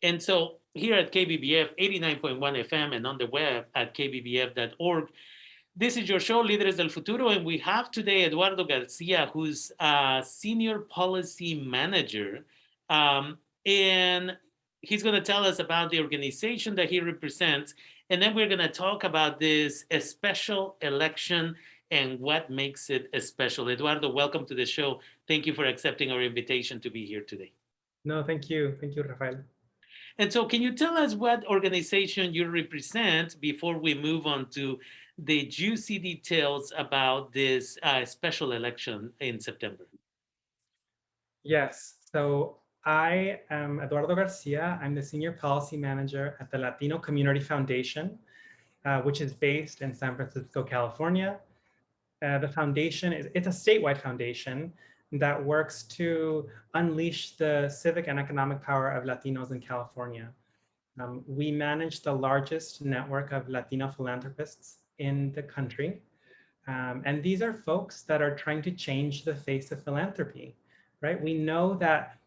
And so here at KBBF 89.1 FM and on the web at kbbf.org, this is your show, Líderes del Futuro, and we have today Eduardo Garcia, who's a senior policy manager. And he's going to tell us about the organization that he represents. And then we're going to talk about this a special election and what makes it a special. Eduardo, welcome to the show. Thank you for accepting our invitation to be here today. No, thank you. Thank you, Rafael. And so, can you tell us what organization you represent before we move on to the juicy details about this special election in September? Yes. So I am Eduardo Garcia. I'm the Senior Policy Manager at the Latino Community Foundation, which is based in San Francisco, California. The foundation it's a statewide foundation that works to unleash the civic and economic power of Latinos in California. We manage the largest network of Latino philanthropists in the country. And these are folks that are trying to change the face of philanthropy, right? We know that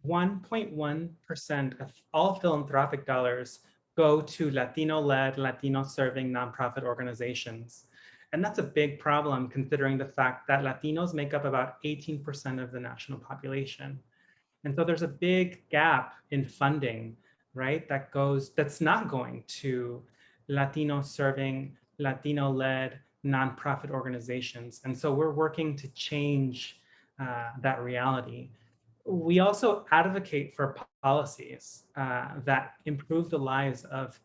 1.1% of all philanthropic dollars go to Latino-led, Latino-serving nonprofit organizations. And that's a big problem considering the fact that Latinos make up about 18% of the national population. And so there's a big gap in funding, right? That's not going to Latino serving, Latino led nonprofit organizations. And so we're working to change that reality. We also advocate for policies that improve the lives of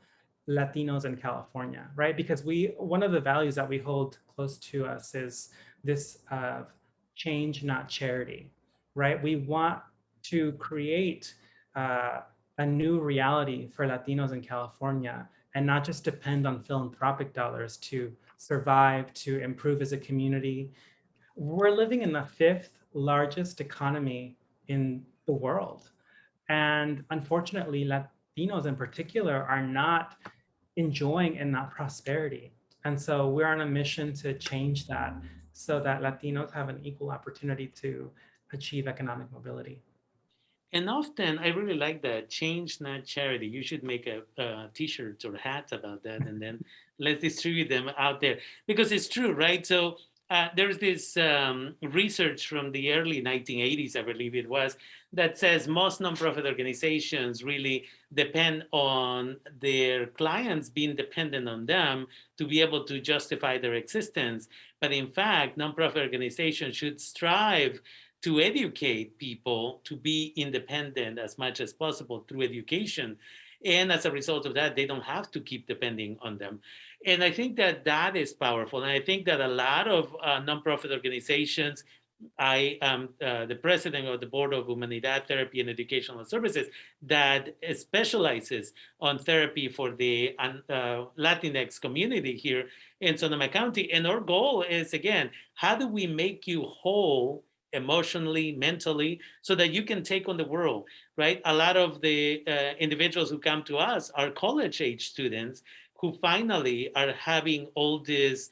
Latinos in California, right? Because one of the values that we hold close to us is this change, not charity, right? We want to create a new reality for Latinos in California and not just depend on philanthropic dollars to survive, to improve as a community. We're living in the fifth largest economy in the world. And unfortunately, Latinos in particular are not enjoying in that prosperity. And so we're on a mission to change that so that Latinos have an equal opportunity to achieve economic mobility. And often, I really like that change, not charity. You should make t-shirts or hats about that, and then let's distribute them out there because it's true, right? So there's this research from the early 1980s, I believe it was, that says most nonprofit organizations really depend on their clients being dependent on them to be able to justify their existence. But in fact, nonprofit organizations should strive to educate people to be independent as much as possible through education. And as a result of that, they don't have to keep depending on them. And I think that that is powerful. And I think that a lot of nonprofit organizations, I am the president of the board of Humanidad Therapy and Educational Services that specializes on therapy for the Latinx community here in Sonoma County. And our goal is, again, how do we make you whole emotionally, mentally, so that you can take on the world, right? A lot of the individuals who come to us are college age students who finally are having all these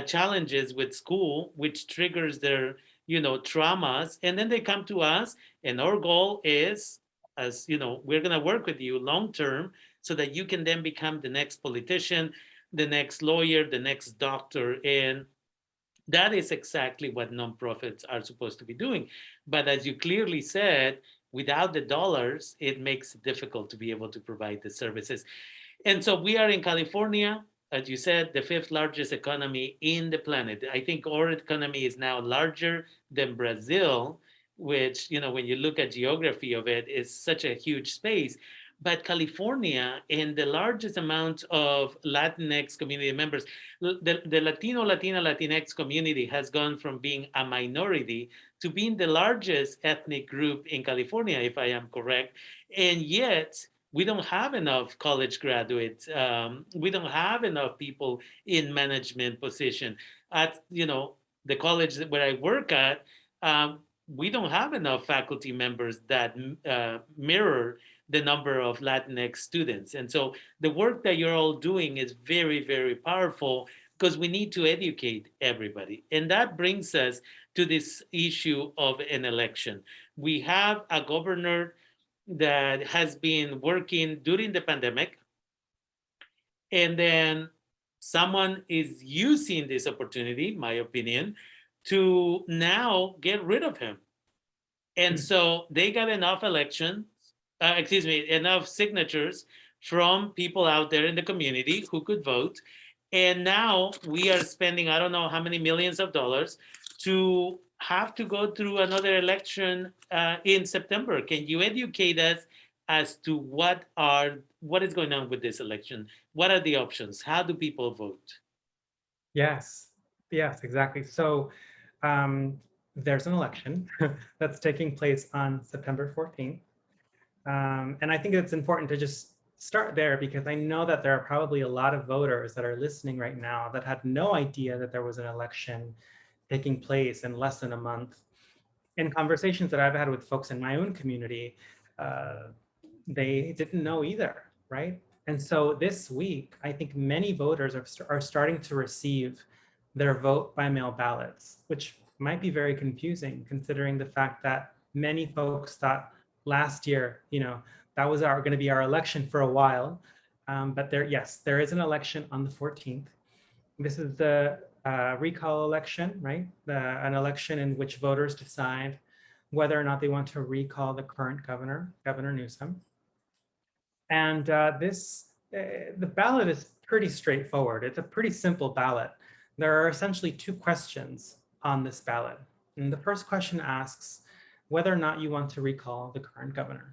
challenges with school, which triggers their, traumas. And then they come to us, and our goal is, as you know, we're going to work with you long term so that you can then become the next politician, the next lawyer, the next doctor. And that is exactly what nonprofits are supposed to be doing. But as you clearly said, without the dollars, it makes it difficult to be able to provide the services. And so we are in California, as you said, the fifth largest economy in the planet. I think our economy is now larger than Brazil, which, when you look at geography of it, is such a huge space. But California, and the largest amount of Latinx community members, the Latino, Latina, Latinx community has gone from being a minority to being the largest ethnic group in California, if I am correct. And yet, we don't have enough college graduates. We don't have enough people in management position. At the college where I work at, we don't have enough faculty members that mirror the number of Latinx students. And so the work that you're all doing is very, very powerful because we need to educate everybody. And that brings us to this issue of an election. We have a governor that has been working during the pandemic, and then someone is using this opportunity, my opinion, to now get rid of him. And so they got enough enough signatures from people out there in the community who could vote. And now we are spending, I don't know how many millions of dollars to have to go through another election in September. Can you educate us as to what is going on with this election? What are the options? How do people vote? Yes, yes, exactly. So um, there's an election that's taking place on September 14th. And I think it's important to just start there because I know that there are probably a lot of voters that are listening right now that had no idea that there was an election taking place in less than a month. In conversations that I've had with folks in my own community, uh, they didn't know either, right? And so this week, I think many voters are starting to receive their vote by mail ballots, which might be very confusing considering the fact that many folks thought last year, that was going to be our election for a while. But yes, there is an election on the 14th. This is the recall election, right? An election in which voters decide whether or not they want to recall the current governor, Governor Newsom. And the ballot is pretty straightforward. It's a pretty simple ballot. There are essentially two questions on this ballot. And the first question asks whether or not you want to recall the current governor.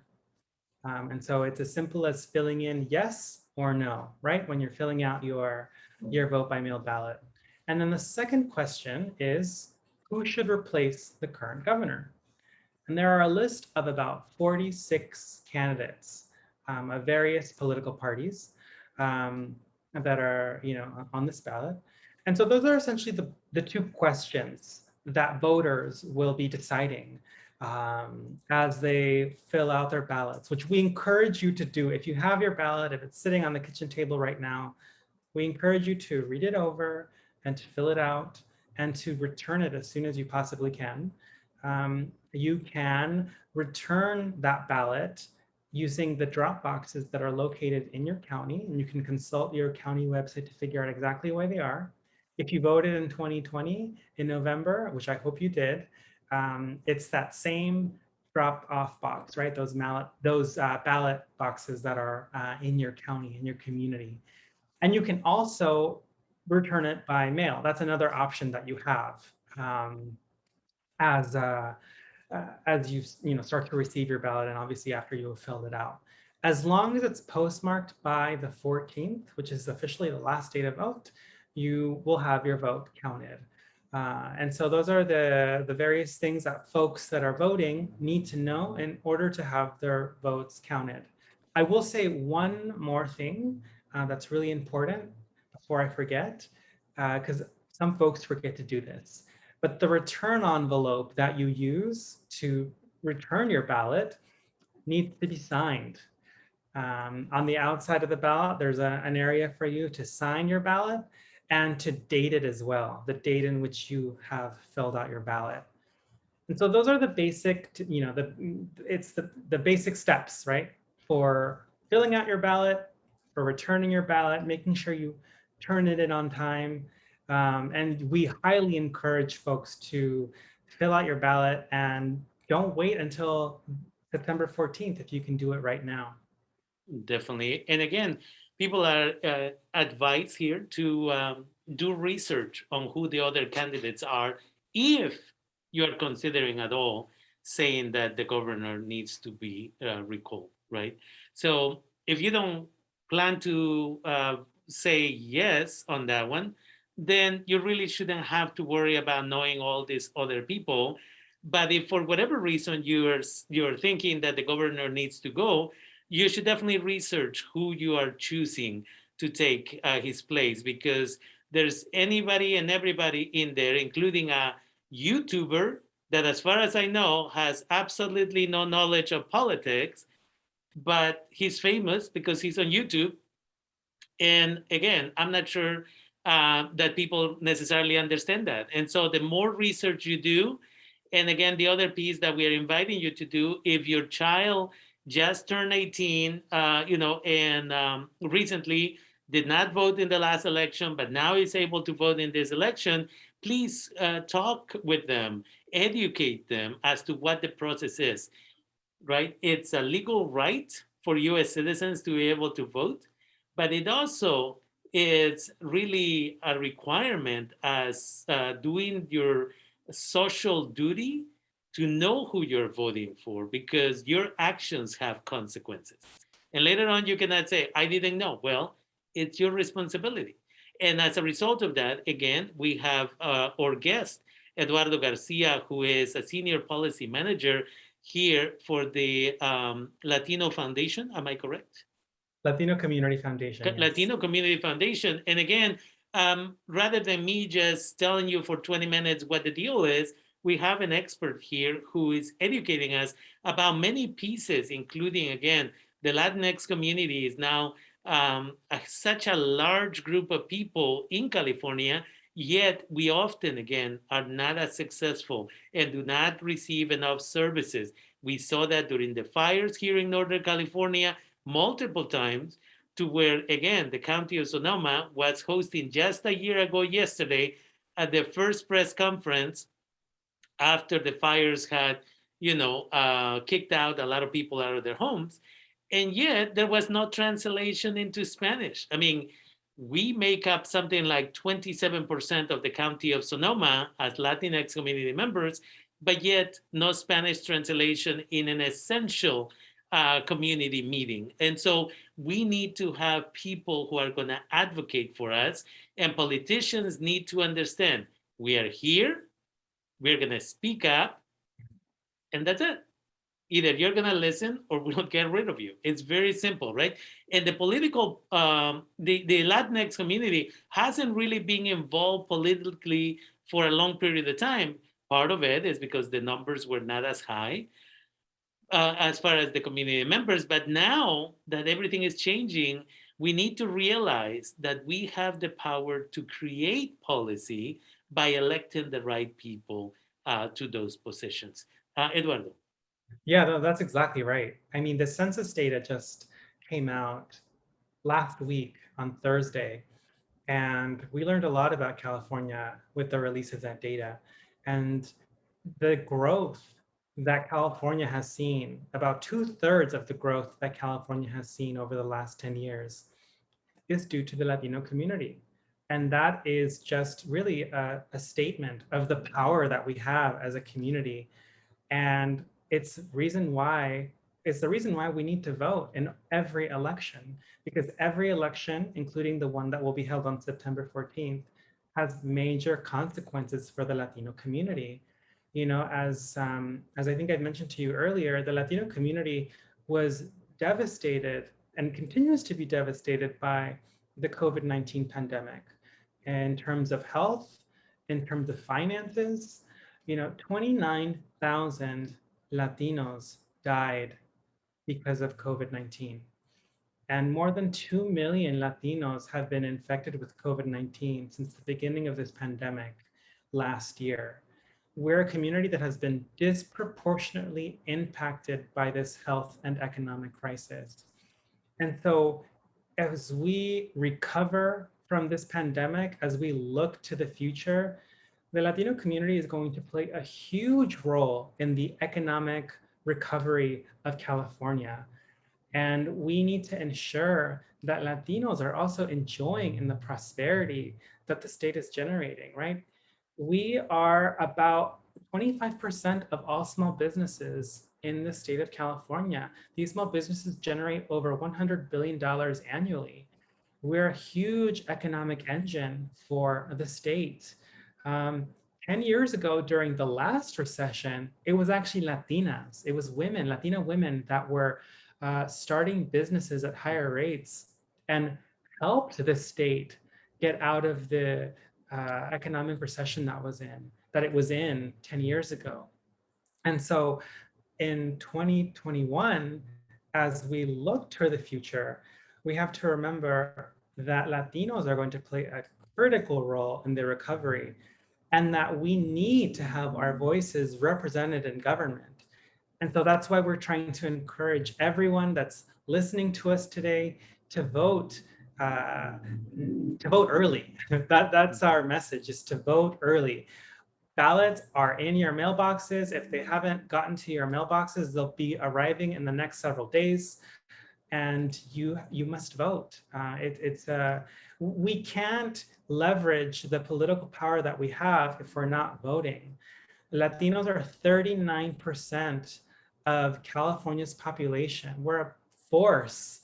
And so it's as simple as filling in yes or no, right? When you're filling out your vote by mail ballot. And then the second question is who should replace the current governor? And there are a list of about 46 candidates of various political parties that are, on this ballot. And so those are essentially the two questions that voters will be deciding as they fill out their ballots, which we encourage you to do. If you have your ballot, if it's sitting on the kitchen table right now, we encourage you to read it over and to fill it out and to return it as soon as you possibly can. You can return that ballot using the drop boxes that are located in your county, and you can consult your county website to figure out exactly where they are. If you voted in 2020 in November, which I hope you did, it's that same drop off box, right? Those ballot boxes that are in your county, in your community. And you can also return it by mail. That's another option that you have as you start to receive your ballot, and obviously after you have filled it out. As long as it's postmarked by the 14th, which is officially the last date of vote, you will have your vote counted. And so those are the various things that folks that are voting need to know in order to have their votes counted. I will say one more thing that's really important before I forget, because some folks forget to do this. But the return envelope that you use to return your ballot needs to be signed. On the outside of the ballot, there's an area for you to sign your ballot and to date it as well, the date in which you have filled out your ballot. And so those are the basic, it's the basic steps, right? For filling out your ballot, for returning your ballot, making sure you turn it in on time. And we highly encourage folks to fill out your ballot and don't wait until September 14th if you can do it right now. Definitely. And again, people are advised here to do research on who the other candidates are if you're considering at all saying that the governor needs to be recalled, right? So if you don't plan to say yes on that one, then you really shouldn't have to worry about knowing all these other people. But if for whatever reason you're thinking that the governor needs to go, you should definitely research who you are choosing to take his place, because there's anybody and everybody in there, including a YouTuber that, as far as I know, has absolutely no knowledge of politics, but he's famous because he's on YouTube. And again, I'm not sure that people necessarily understand that. And so the more research you do, and again, the other piece that we are inviting you to do, if your child just turned 18, and recently did not vote in the last election, but now is able to vote in this election, please talk with them, educate them as to what the process is, right? It's a legal right for US citizens to be able to vote, but it also is really a requirement as doing your social duty to know who you're voting for because your actions have consequences. And later on, you cannot say, I didn't know. Well, it's your responsibility. And as a result of that, again, we have our guest, Eduardo Garcia, who is a senior policy manager here for the Latino Foundation. Am I correct? Latino Community Foundation, yes. Latino Community Foundation. And again, rather than me just telling you for 20 minutes what the deal is, we have an expert here who is educating us about many pieces, including, again, the Latinx community is now such a large group of people in California, yet we often, again, are not as successful and do not receive enough services. We saw that during the fires here in Northern California multiple times, to where, again, the county of Sonoma was hosting just a year ago yesterday at the first press conference after the fires had, kicked out a lot of people out of their homes. And yet there was no translation into Spanish. I mean, we make up something like 27% of the county of Sonoma as Latinx community members, but yet no Spanish translation in an essential community meeting. And so we need to have people who are going to advocate for us, and politicians need to understand we are here, we're going to speak up, and that's it. Either you're going to listen or we'll get rid of you. It's very simple, right? And the Latinx community hasn't really been involved politically for a long period of time. Part of it is because the numbers were not as high as far as the community members. But now that everything is changing, we need to realize that we have the power to create policy by electing the right people to those positions. Eduardo. Yeah, no, that's exactly right. I mean, the census data just came out last week on Thursday, and we learned a lot about California with the release of that data. And the growth that California has seen, about 2/3 of the growth that California has seen over the last 10 years, is due to the Latino community. And that is just really a statement of the power that we have as a community. And it's the reason why we need to vote in every election, because every election, including the one that will be held on September 14th, has major consequences for the Latino community. As I think I mentioned to you earlier, the Latino community was devastated and continues to be devastated by the COVID-19 pandemic in terms of health, in terms of finances. 29,000 Latinos died because of COVID-19. And more than 2 million Latinos have been infected with COVID-19 since the beginning of this pandemic last year. We're a community that has been disproportionately impacted by this health and economic crisis. And so as we recover from this pandemic, as we look to the future, the Latino community is going to play a huge role in the economic recovery of California. And we need to ensure that Latinos are also enjoying in the prosperity that the state is generating, right? We are about 25% of all small businesses in the state of California. These small businesses generate over $100 billion annually. We're a huge economic engine for the state. 10 years ago, during the last recession, it was actually Latinas, it was women, Latina women that were starting businesses at higher rates and helped the state get out of the economic recession that it was in 10 years ago. And so in 2021, as we look to the future, we have to remember that Latinos are going to play a critical role in the recovery, and that we need to have our voices represented in government. And so that's why we're trying to encourage everyone that's listening to us today to vote, uh, to vote early. That's our message, is to vote early. Ballots are in your mailboxes. If they haven't gotten to your mailboxes, they'll be arriving in the next several days, and you must vote. We can't leverage the political power that we have if we're not voting. Latinos are 39% of California's population. We're a force,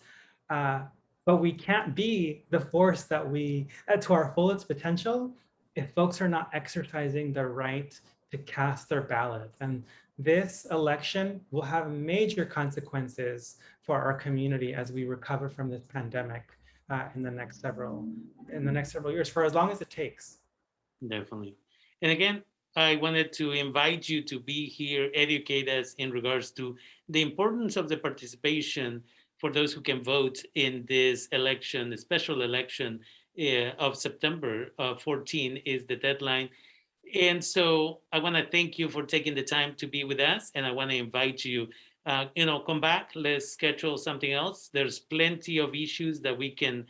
uh, but we can't be the force that we, to our fullest potential, if folks are not exercising their right to cast their ballot. And this election will have major consequences for our community as we recover from this pandemic in the next several years, for as long as it takes. Definitely. And again, I wanted to invite you to be here, educate us in regards to the importance of the participation for those who can vote in this election, the special election of September 14 is the deadline. And so I want to thank you for taking the time to be with us. And I want to invite you, come back. Let's schedule something else. There's plenty of issues that we can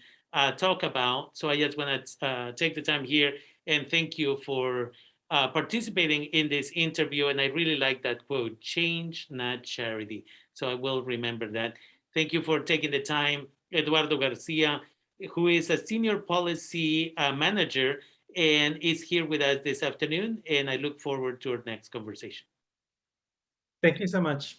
talk about. So I just want to take the time here and thank you for participating in this interview. And I really like that quote, change, not charity. So I will remember that. Thank you for taking the time, Eduardo Garcia, who is a senior policy manager and is here with us this afternoon. And I look forward to our next conversation. Thank you so much.